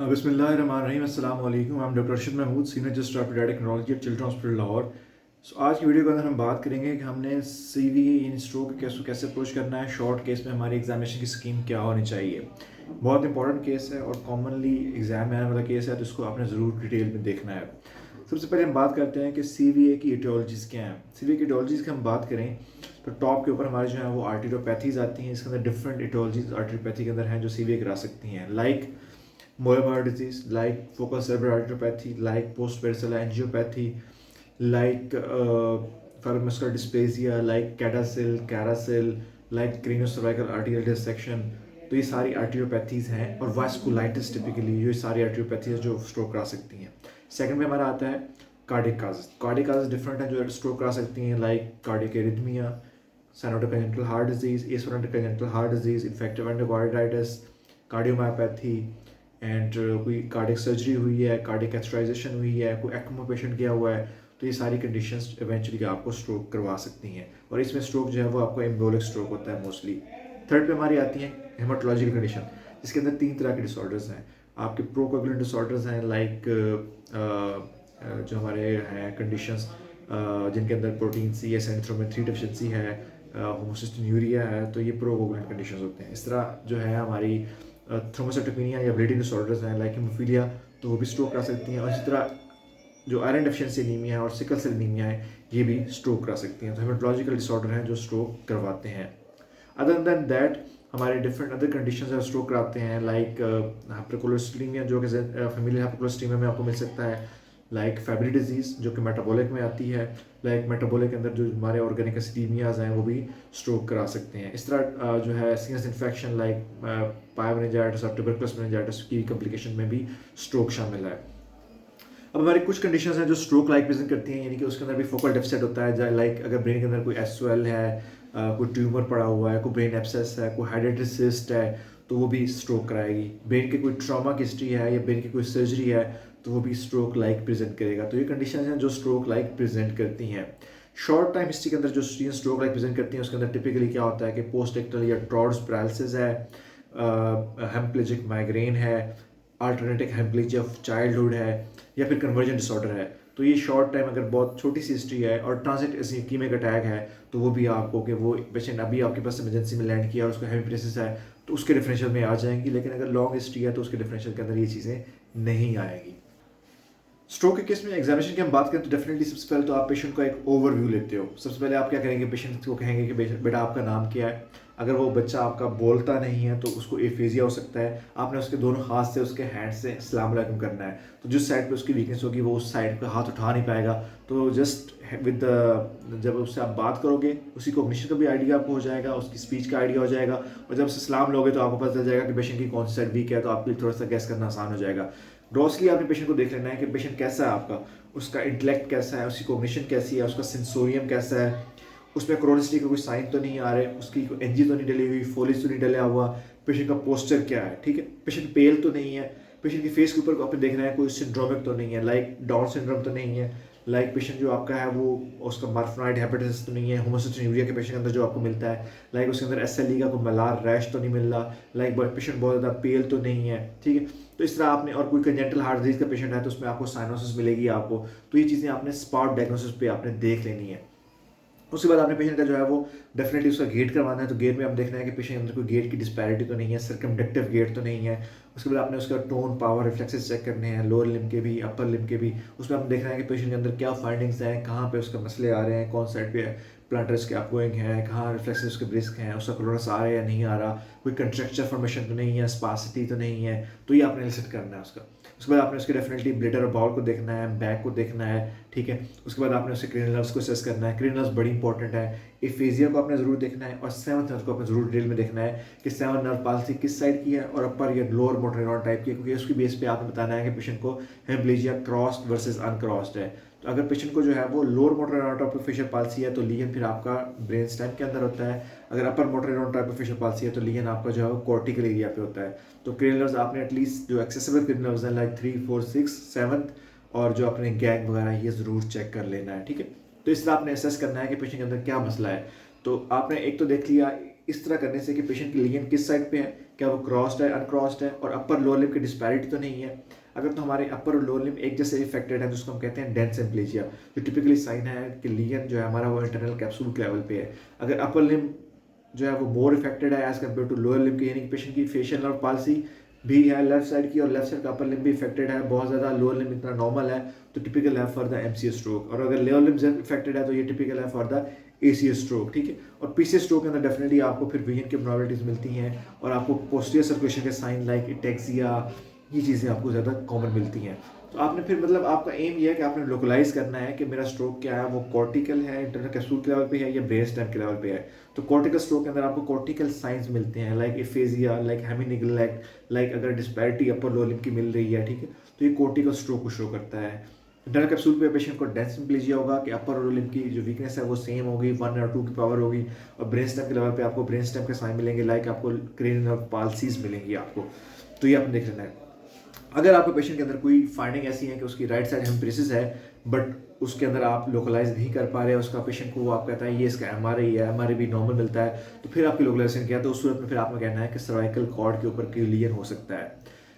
बिस्मिल्लाहिर्रहमानिर्रहीम अस्सलाम वालेकुम। I am doctor Arshad Mahmood, senior registrar of paediatric neurology at children hospital Lahore. आज की वीडियो के अंदर हम बात करेंगे कि हमने सीवीए इन स्ट्रोक केस को कैसे अप्रोच करना है। शॉर्ट केस में हमारी एग्जामिनेशन की स्कीम क्या होनी चाहिए। बहुत इंपॉर्टेंट केस है और कॉमनली एग्जाम में आने वाला केस है, तो इसको आपने ज़रूर डिटेल में देखना है। सबसे पहले हम बात करते हैं कि सीवीए की इटियोलॉजीज़ क्या हैं। सीवीए की इटियोलॉजीज़ की हम बात करें तो टॉप के ऊपर हमारे जो है वो आर्टेरियोपैथीज आती हैं। इसके अंदर डिफरेंट इटियोलॉजीज आर्टेरियोपैथी के अंदर हैं जो सीवीए करा सकती हैं, like Moebius disease, like focal cerebral arteriopathy, like post-varicella angiopathy, like fibromuscular dysplasia, like CADASIL, like craniocervical arterial dissection। तो ये सारी आर्टियोपैथीज हैं और वास्कुलाइटिस टिपिकली ये सारी आर्टियोपैथीज जो स्ट्रोक करा सकती हैं। सेकंड में हमारा आता है cardiac causes. Cardiac causes different हैं जो स्ट्रोक करा सकती हैं, like cardiac arrhythmia, cyanotic heart disease, acyanotic heart disease, infective endocarditis, cardiomyopathy and कोई कार्डियक सर्जरी हुई है, कार्डियक कैथेटराइजेशन हुई है, कोई एक्मो पेशेंट किया हुआ है, तो ये सारी कंडीशंस इवेंचुअली आपको स्ट्रोक करवा सकती हैं। और इसमें स्ट्रोक जो है वो आपको एम्बोलिक स्ट्रोक होता है मोस्टली। थर्ड पे हमारी आती है हेमाटोलॉजिकल कंडीशन, जिसके अंदर 3 तरह के डिसऑर्डर्स हैं। आपके प्रोकोगुलेंट डिसऑर्डर्स हैं, लाइक जो हमारे हैं कंडीशंस जिनके अंदर प्रोटीन सी या सेंट्रोमिन 3 डिफिशिएंसी है, होमोसिस्टिन्यूरिया है, तो ये प्रोकोगुलेंट कंडीशंस होते हैं। इस तरह जो है हमारी थ्रोम्बोसाइटोपेनिया या ब्लीडिंग डिसऑर्डर्स हैं, लाइक हीमोफीलिया, तो वो भी स्ट्रोक करा सकती हैं। और इसी तरह जो आयरन डेफिशिएंसी एनीमिया है और सिकल सेल एनीमिया है, ये भी स्ट्रोक करा सकती हैं। तो हेमेटोलॉजिकल डिसऑर्डर हैं जो स्ट्रोक करवाते हैं। अदर देन दैट हमारे डिफरेंट अदर कंडीशंस है स्ट्रोक कराते हैं, लाइक हाइपरकोलेस्टेरोलेमिया जो कि फैमिली हाइपरकोलेस्टेरोलेमिया में आपको मिल सकता है, लाइक फैब्री डिजीज़ जो कि मेटाबॉलिक में आती है, लाइक मेटाबॉलिक के अंदर जो हमारे ऑर्गेनिक एसिडीमियाज हैं वो भी स्ट्रोक करा सकते हैं। इस तरह जो है सीनस इन्फेक्शन लाइक पायोमेनिंजाइटिस और ट्यूबरकुलस मेनिंजाइटिस की कॉम्प्लिकेशन में भी स्ट्रोक शामिल है। अब हमारी कुछ कंडीशंस हैं जो स्ट्रोक लाइक प्रेजेंट करती हैं, यानी कि उसके अंदर भी फोकल डेफिसिट होता है, लाइक अगर ब्रेन के अंदर कोई एसओएल है, कोई ट्यूमर पड़ा हुआ है, कोई ब्रेन एब्सेस है, कोई हेडेटरी सिस्ट है, तो वो भी स्ट्रोक कराएगी। ब्रेन के कोई ट्रॉमा की हिस्ट्री है या ब्रेन की कोई सर्जरी है, तो वो भी स्ट्रोक लाइक प्रेजेंट करेगा। तो ये कंडीशन हैं जो स्ट्रोक लाइक प्रेजेंट करती हैं। शॉर्ट टाइम हिस्ट्री के अंदर जो स्ट्रोक लाइक प्रेजेंट करती हैं उसके अंदर टिपिकली क्या होता है कि पोस्ट एक्टल या ट्रॉड्स पैरालिसिस है, हेमप्लेजिक माइग्रेन है, अल्टरनेटिव हेमप्लेजिया ऑफ चाइल्डहुड है, या फिर कन्वर्जन डिसऑर्डर है। तो ये शॉर्ट टाइम अगर बहुत छोटी सी हिस्ट्री है और ट्रांजिट इस्कीमिक अटैक है, तो वो भी आपको कि वो पेशेंट अभी आपके पास इमरजेंसी में लैंड किया और उसको हेमीप्लेसिस है, तो उसके डिफरेंशियल में आ जाएंगी। लेकिन अगर लॉन्ग हिस्ट्री है तो उसके डिफरेंशियल के अंदर ये चीज़ें नहीं आएगी। स्ट्रोक के केस में एग्जामिनेशन की हम बात करें तो डेफिनेटली सबसे पहले तो आप पेशेंट का एक ओवरव्यू लेते हो। सबसे पहले आप क्या करेंगे, पेशेंट को कहेंगे कि बेटा आपका नाम क्या है। अगर वो बच्चा आपका बोलता नहीं है तो उसको एफेजिया हो सकता है। आपने उसके दोनों हाथ से उसके हैंड से अस्सलाम वालेकुम करना है, तो जिस साइड पे उसकी वीकनेस होगी वो उस साइड पे हाथ उठा नहीं पाएगा। तो जस्ट विद जब उससे आप बात करोगे उसी कॉग्निशन का भी आइडिया आपको हो जाएगा, उसकी स्पीच का आइडिया हो जाएगा, और जब उससे सलाम लोगे तो आपको पता चल जाएगा कि पेशेंट की कौन सी साइड वीक है, तो आपके लिए थोड़ा सा गैस करना आसान हो जाएगा। ग्रॉसली आपने पेशेंट को देख लेना है कि पेशेंट कैसा है आपका, उसका इंटेलेक्ट कैसा है, उसकी कॉग्निशन कैसी है, उसका सेंसोरियम कैसा है, उसमें क्रोनिसिटी का कोई साइन तो नहीं आ रहे, उसकी कोई एनजी तो नहीं डली हुई, फोलिस तो नहीं डला हुआ, पेशेंट का पोस्चर क्या है, ठीक है, पेशेंट पेल तो नहीं है, पेशेंट की फेस के ऊपर आपने देखना है कोई सिंड्रोमिक तो नहीं है, लाइक डाउन सिंड्रोम तो नहीं है, लाइक पेशेंट जो आपका है वो उसका मार्फनाइड हेपेटाइटिस तो नहीं है, होमोसिस्टिन्यूरिया के पेशेंट के अंदर जो आपको मिलता है, लाइक उसके अंदर एसएलई का कोई मलार रैश तो नहीं मिल रहा, लाइक पेशेंट बहुत ज़्यादा पेल तो नहीं है, ठीक है। तो इस तरह आपने, और कोई कंजेंटल हार्ट डिजीज का पेशेंट है तो उसमें आपको साइनोसिस मिलेगी आपको। तो ये चीज़ें आपने स्पॉट डायग्नोसिस पे आपने देख लेनी है। उसके बाद आपने पेशेंट का जो है वो डेफिनेटली उसका गेट करवाना है। तो गेट में आप देखना है कि पेशेंट के अंदर कोई गेट की डिस्पैरिटी तो नहीं है, सर्कमडक्टिव गेट तो नहीं है। उसके बाद आपने उसका टोन पावर रिफ्लेक्सेस चेक करने हैं, लोअर लिम्ब के भी अपर लिम्ब के भी। उसमें आपने देखना है कि पेशेंट के अंदर क्या फाइंडिंग्स हैं, कहाँ पे उसका मसले आ रहे हैं, कौन साइड पे प्लांटर्स के अपगोइंग है, कहाँ रिफ्लेक्सेस उसके ब्रिस्क हैं, उसका क्लोरस आ रहा है या नहीं आ रहा, कोई कंट्रक्चर फॉर्मेशन तो नहीं है, स्पासिटी तो नहीं है। तो ये आपने एनालिसिस करना है उसका। उसके बाद आपने उसके डेफिनेटली ब्लेडर और बाउल को देखना है, बैक को देखना है, ठीक है। उसके बाद आपने उसके क्रेनियल नर्व्स को असेस करना है। क्रेनियल नर्व्स बड़ी इंपॉर्टेंट है। एफेजिया को आपने जरूर देखना है और सेवंथ नर्व को आपने जरूर डिटेल में देखना है कि सेवन नर्व पाल्सी किस साइड की है और अपर या लोअर मोटर न्यूरॉन टाइप की है, क्योंकि उसकी बेस पे आपने बताना है कि पेशेंट को हेमप्लेजिया क्रॉस्ड वर्सेस अनक्रॉस्ड है। तो अगर पेशेंट को जो है वो lower motor neuron type of facial palsy है तो लीजन फिर आपका ब्रेन स्टेम के अंदर होता है। अगर upper motor neuron type of facial palsy है तो लीजन आपका जो है वो कॉर्टिकल एरिया पे होता है। तो क्रेनियल नर्व्स आपने एटलीस्ट जो एक्सेसिबल क्रेनियल नर्व्स हैं लाइक 3, 4, 6, 7 और जो अपने गैंग वगैरह ये ज़रूर चेक कर लेना है, ठीक है। तो इस तरह आपने असेस करना है कि पेशेंट के अंदर क्या मसला है। तो आपने एक तो देख लिया इस तरह करने से कि पेशेंट की लीजन किस साइड पे है, क्या वो क्रॉस्ड है, अनक्रॉस्ड है, और अपर लोअर लिम्ब की डिस्पैरिटी तो नहीं है। अगर तो हमारे अपर और लोअर लिम्ब एक जैसे इफेक्टेड है तो उसको हम कहते हैं डेंस एम्प्लीजिया, जो टिपिकली साइन है कि लिगन जो है हमारा वो इंटरनल कैप्सूल के लेवल पे है। अगर अपर लिम्ब जो है वो मोर इफेक्टेड है as compare to lower limb की, यानी कि पेशेंट की फेशियल नर्व पाल्सी भी है लेफ्ट साइड की, और लेफ्ट साइड का अपर लिम्ब भी इफेक्टेड है बहुत ज़्यादा, लोअर लिम्ब इतना नॉर्मल है, तो टिपिकल है फॉर द एमसीएस स्ट्रोक। और अगर लोअर लिम्ब इफेक्टेड है तो ये टिपिकल है फॉर द एसीएस स्ट्रोक, ठीक है। और पीसीएस स्ट्रोक के अंदर डेफिनेटली आपको फिर विजन की एब्नॉर्मलिटीज मिलती हैं, और आपको पोस्टीरियर सर्कुलेशन के साइन लाइक इटेक्सिया, ये चीज़ें आपको ज़्यादा कॉमन मिलती हैं। तो आपने फिर मतलब आपका एम ये है कि आपने लोकलाइज करना है कि मेरा स्ट्रोक क्या है, वो कॉर्टिकल है, इंटरनल कैप्सूल के लेवल पे है, या ब्रेन स्टेम के लेवल पे है। तो कॉर्टिकल स्ट्रोक के अंदर आपको कॉर्टिकल साइंस मिलते हैं लाइक एफेजिया, लाइक हेमीनिग्लेक्ट, लाइक अगर डिस्पैरिटी अपर लोअर लिम्ब की मिल रही है, ठीक है, तो ये कॉर्टिकल स्ट्रोक को शो करता है। इंटरनल कैप्सूल पे पेशेंट को डेंस एम्प्लीजिया होगा कि अपर लोअर लिम्ब की जो वीकनेस है वो सेम होगी, 1 और 2 की पावर होगी, और ब्रेन स्टेम के लेवल पे आपको ब्रेन स्टेम के साइन मिलेंगे, लाइक आपको क्रेनियल नर्व पाल्सीज मिलेंगी आपको। तो ये आपने देख लेना है। अगर आपके पेशेंट के अंदर कोई फाइंडिंग ऐसी है कि उसकी राइट साइड हेम्प्रेसिस है बट उसके अंदर आप लोकलाइज नहीं कर पा रहे, उसका पेशेंट को आप कहता है ये इसका एमआरआई है, एमआरआई भी नॉर्मल मिलता है, तो फिर आपकी लोकलाइजेशन क्या है, तो उस सूरत में फिर आपको कहना है कि सर्वाइकल कॉर्ड के ऊपर लीजन हो सकता है।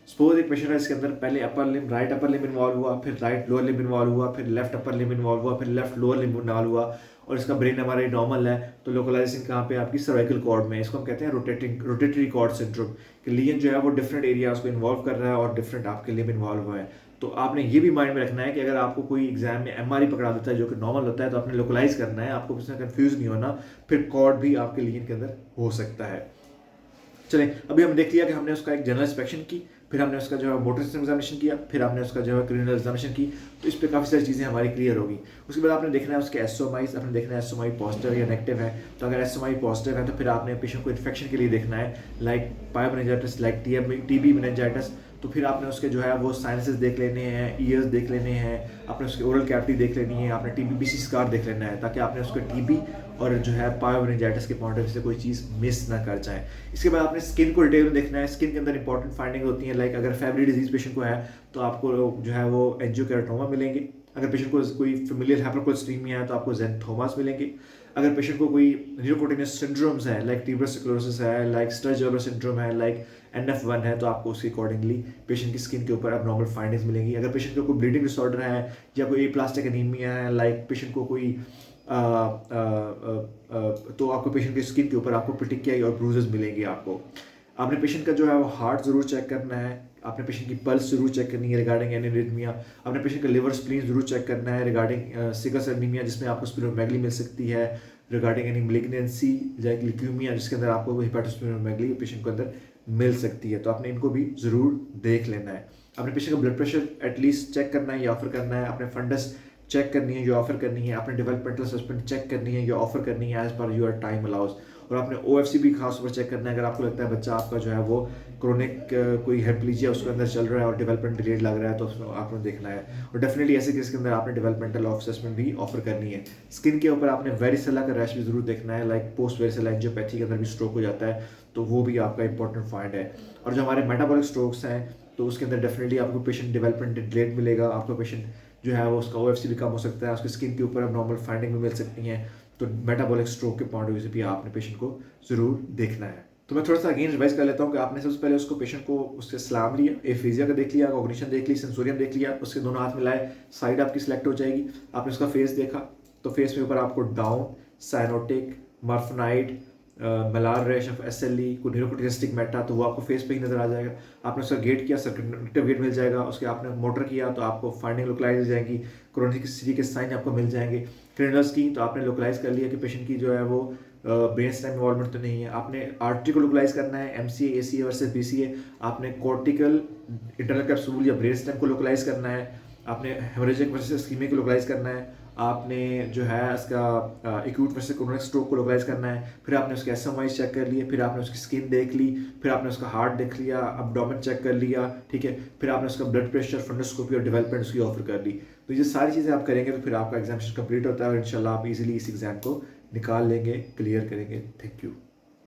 सपोज एक पेशेंट है इसके अंदर पहले upper limb, right upper limb involve हुआ, फिर राइट लोअर लिम्ब इन्वॉल्व हुआ, फिर लेफ्ट अपर लिम्ब इन्वॉल्व हुआ, फिर लेफ्ट लोअर लिम्ब इन्वॉल्व हुआ, और इसका ब्रेन एमआरआई नॉर्मल है, तो लोकलाइजेशन कहाँ पे आपकी सर्वाइकल कॉर्ड में। इसको हम कहते हैं रोटेटरी कॉर्ड सिंड्रोम, कि लीजन जो है वो डिफरेंट एरियाज को इन्वॉल्व कर रहा है और डिफरेंट आपके लिम्ब इन्वॉल्व हुए हैं। तो आपने ये भी माइंड में रखना है कि अगर आपको कोई एग्जाम में एमआरआई पकड़ा देता है जो कि नॉर्मल होता है, तो आपने लोकलाइज करना है, आपको इसमें कंफ्यूज नहीं होना, फिर कॉर्ड भी आपके लीजन के अंदर हो सकता है। चलें, अभी हम देख लिया कि हमने उसका एक जनरल इंस्पेक्शन की, फिर हमने उसका जो है मोटर सिस्टम एग्जामिनेशन किया, फिर हमने उसका जो है क्रिमिनल एग्जामिनेशन की, तो इस पे काफ़ी सारी चीज़ें हमारी क्लियर होगी। उसके बाद आपने देखना है उसके एसओमाइज, आपने देखना है एसओमाई पॉजिटिव या नेगेटिव है। तो अगर एसओमाई पॉजिटिव है तो फिर आपने पेशेंट को इन्फेक्शन के लिए देखना है, लाइक पायोमेनिंजाइटिस, लाइक टीबी मेनिंजाइटिस। तो फिर आपने उसके जो है वो साइनसेस देख लेने हैं, ईयर्स देख लेने हैं, आपने उसके ओरल कैविटी देख लेनी है, आपने टीबीसी स्कार देख लेना है, ताकि आपने उसको टीबी और जो है पायोमेनिंजाइटिस के पॉइंट ऑफ व्यू से कोई चीज़ मिस ना कर जाए। इसके बाद आपने स्किन को डिटेल में देखना है। स्किन के अंदर इंपॉर्टेंट फाइंडिंग होती है, लाइक अगर फेवरी डिजीज पेशेंट को है तो आपको जो है वो एंजियोकेराटोमा मिलेंगे। अगर पेशेंट को कोई फेमिलियल हाइपरकोलेस्टेमिया है तो आपको ज़ेंथोमास मिलेंगे। अगर पेशेंट को कोई न्यूरोकोटिनियस सिंड्रोम्स है, लाइक ट्यूबरस स्क्लेरोसिस है, लाइक स्टर्ज सिंड्रोम है, लाइक NF1 है, तो आपको उसके अकॉर्डिंगली पेशेंट की स्किन के ऊपर अब नॉर्मल फाइंडिंग्स मिलेंगी। अगर पेशेंट को कोई ब्लीडिंग डिसऑर्डर है या कोई प्लास्टिक एनीमिया है, लाइक पेशेंट को कोई तो आपको पेशेंट की स्किन के ऊपर आपको पिटिकिया और ब्रूजेस मिलेंगे आपको। आपने पेशेंट का जो है वो हार्ट ज़रूर चेक करना है, आपने पेशेंट की पल्स जरूर चेक करनी है रिगार्डिंग एनीरिथमिया, आपने पेशेंट का लिवर स्प्लीन जरूर चेक करना है रिगार्डिंग सिकल सेल एनीमिया, जिसमें आपको स्प्लीनोमेगली मिल सकती है, regarding any malignancy like leukaemia, जिसके अंदर आपको हेपेटोस्प्लीनोमेगली पेशेंट के अंदर मिल सकती है। तो आपने इनको भी ज़रूर देख लेना है। अपने पेशेंट का ब्लड प्रेशर एटलीस्ट चेक करना है या ऑफर करना है, अपने फंडस चेक करनी है या ऑफर करनी है, अपने डेवलपमेंटल असेसमेंट चेक करनी है या ऑफर करनी है as per your time allows, और आपने OFC भी खास तौर पर चेक करना है। अगर आपको लगता है बच्चा आपका जो है वो क्रोनिक कोई हेपेप्लीजिया उसके अंदर चल रहा है और डेवलपमेंट डिलेड लग रहा है, तो उसमें आपने देखना है। और डेफिनेटली ऐसे केस के अंदर आपने डेवलपमेंटल असेसमेंट भी ऑफर करनी है। स्किन के ऊपर आपने वेरिसेला का रैश भी जरूर देखना है, लाइक पोस्ट वेरिसेला एंजियोपैथी के अंदर भी स्ट्रोक हो जाता है, तो वो भी आपका इंपॉर्टेंट फाइंड है। और जो हमारे मेटाबॉलिक स्ट्रोक्स हैं तो उसके अंदर डेफिनेटली आपको पेशेंट डेवलपमेंट डिलेड मिलेगा, आपका पेशेंट जो है वो उसका OFC भी कम हो सकता है, उसकी स्किन के ऊपर अब नॉर्मल फाइंडिंग भी मिल सकती हैं। तो मेटाबॉलिक स्ट्रोक के पॉइंट ऑफ व्यू से भी आपने पेशेंट को जरूर देखना है। तो मैं थोड़ा सा अगेन रिवाइज कर लेता हूँ कि आपने सबसे पहले उसको पेशेंट को उससे सलाम लिया, एफिजिया का देख लिया, कॉग्निशन देख ली, सेंसोरियम देख लिया, उसके दोनों हाथ मिलाए, साइड आपकी सिलेक्ट हो जाएगी। आपने उसका फेस देखा, तो फेस के ऊपर आपको down, cyanotic, Marfanoid, malar rash of SLE, को न्यूरोकोटिनिस्टिक मेटा, तो वो आपको फेस पे ही नजर आ जाएगा। आपने उसका गेट किया, सर्कुलेटिव गेट मिल जाएगा, उसके आपने मोटर किया तो आपको फाइंडिंग लोकलाइज हो जाएंगी, क्रोनिसिटी के साइन आपको मिल जाएंगे। क्रिमिनल्स की तो आपने लोकलाइज कर लिया कि पेशेंट की जो है वो ब्रेन स्टेम इन्वॉल्वमेंट तो नहीं है। आपने आर्टरी को लोकलाइज करना है, MCA, ACA वर्सेस BCA। आपने कॉर्टिकल इंटरनल कैप्सूल या ब्रेन स्टेम को लोकलाइज करना है, आपने हेमोरेजिक वर्सेस इस्कीमिक को लोकलाइज करना है, आपने जो है इसका एक्यूट वर्सेस क्रोनिक स्ट्रोक को लोकलाइज करना है, फिर आपने उसके SMIs चेक कर लिए, फिर आपने उसकी स्किन देख ली, फिर आपने उसका हार्ट देख लिया, अब्डोमेन चेक कर लिया, ठीक है, फिर आपने उसका ब्लड प्रेशर, फंडोस्कोपी और डेवलपमेंट उसकी ऑफर कर ली। तो ये सारी चीज़ें आप करेंगे तो फिर आपका एग्जामिनेशन कंप्लीट होता है और इंशाल्लाह आप इजीली इस एग्जाम को निकाल लेंगे, क्लियर करेंगे। Thank you.